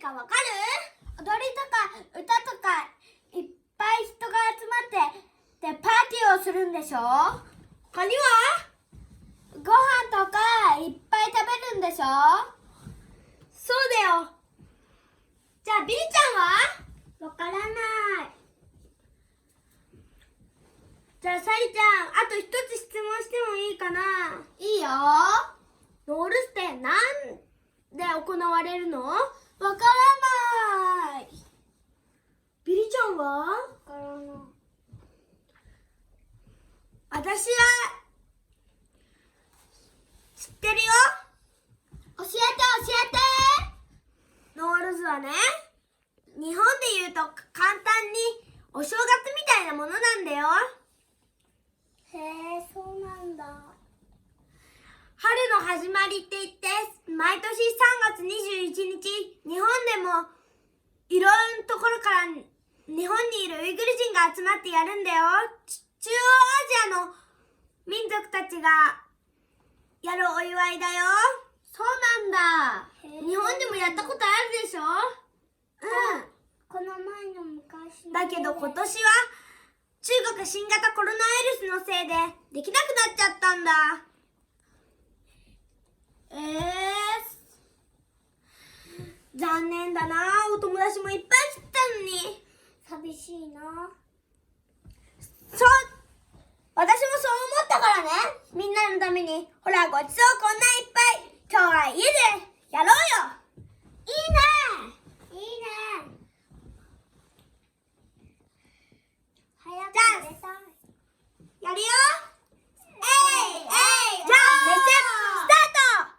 かわかる？踊りとか歌とかいっぱい人が集まってでパーティーをするんでしょ？他にはご飯とかいっぱい食べるんでしょ？そうだよ。じゃあビリちゃんは？わからない。じゃあサリちゃん、あと一つ質問してもいいかな？いいよ。ノールスってなんで行われるの？わからない。ビリちゃんは？わからない。私は知ってるよ。教えて。ノールズはね、日本で言うと簡単にお正月みたいなものなんだよ。へえ、そうなんだ。春の始まりって言って、毎年3月21日、日本でもいろんなところから日本にいるウイグル人が集まってやるんだよ。中央アジアの民族たちがやるお祝いだよ。そうなんだ。日本でもやったことあるでしょ？うん。この前の昔の。だけど今年は中国新型コロナウイルスのせいでできなくなっちゃったんだ。残念だな。お友達もいっぱい来てたのに。寂しいな。私もそう思ったからね。みんなのために。ほら、ごちそうこんないっぱい。今日は家でやろうよ。いいね。早く食べたい。やるよ。じゃあ、メッセスタート。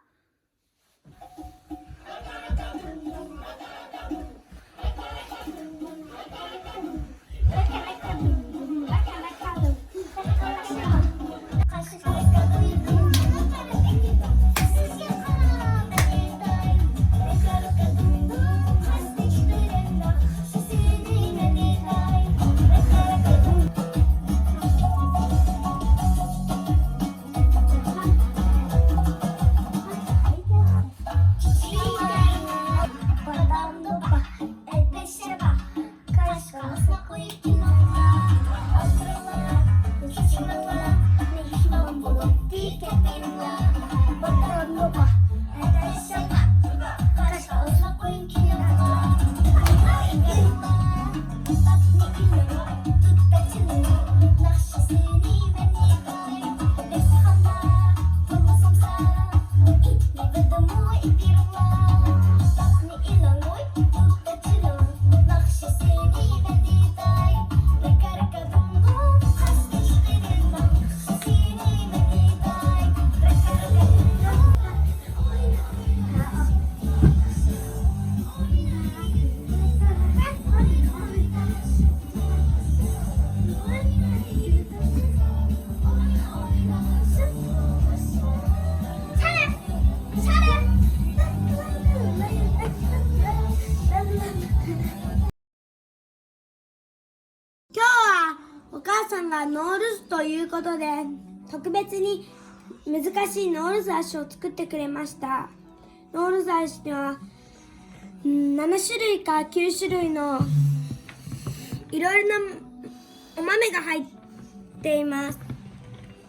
お母さんがノールズということで特別に難しいノールズ足を作ってくれました。ノールズ足には7種類か9種類のいろいろなお豆が入っています。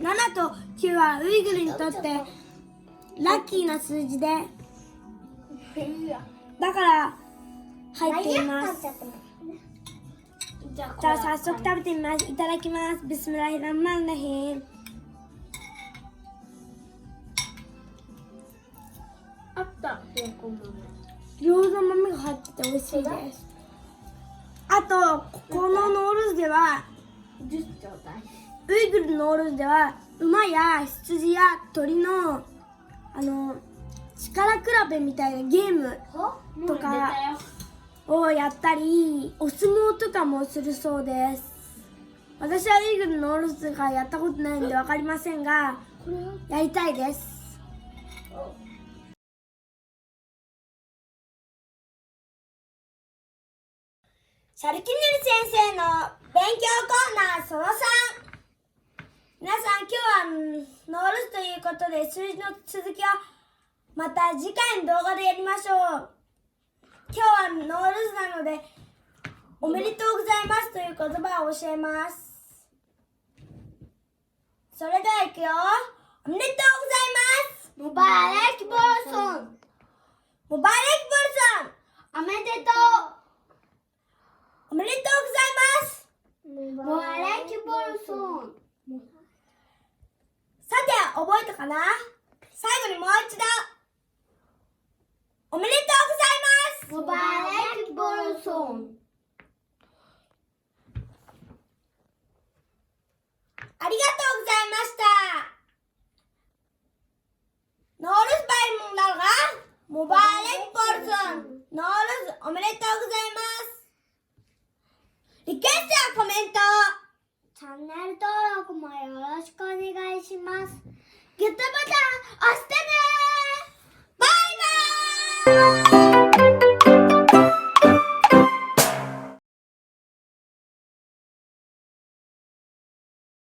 7と9はウイグルにとってラッキーな数字でだから入っています。じゃあ早速食べてみます。いただきます。ビスミラヒランマンラヒー。あった。餃子豆が入ってて美味しいです。あとここのノールズではウイグルのノールズでは馬や羊や鳥の力比べみたいなゲームとかをやったり、お相撲とかもするそうです。私はウイグルのノールズがやったことないんで分かりませんが、やりたいです。シャルキニル先生の勉強コーナーその3。皆さん今日はノールズということで数字の続きはまた次回の動画でやりましょう。今日はノールズなので、おめでとうございますという言葉を教えます。それではいくよ。おめでとうございます。ムバラクボルソン。モバイレクボルソン。おめでとおめでとうございます。う。ムバラクボルソン。さて、覚えたかな？最後にもう一度。おめでとうございます。ムバラクボルソン。ありがとうございました。ノールズバイムンダルがモバイレクボルソン。ノールズおめでとうございます。リクエストやコメント、チャンネル登録もよろしくお願いします。グッドボタン押してねー。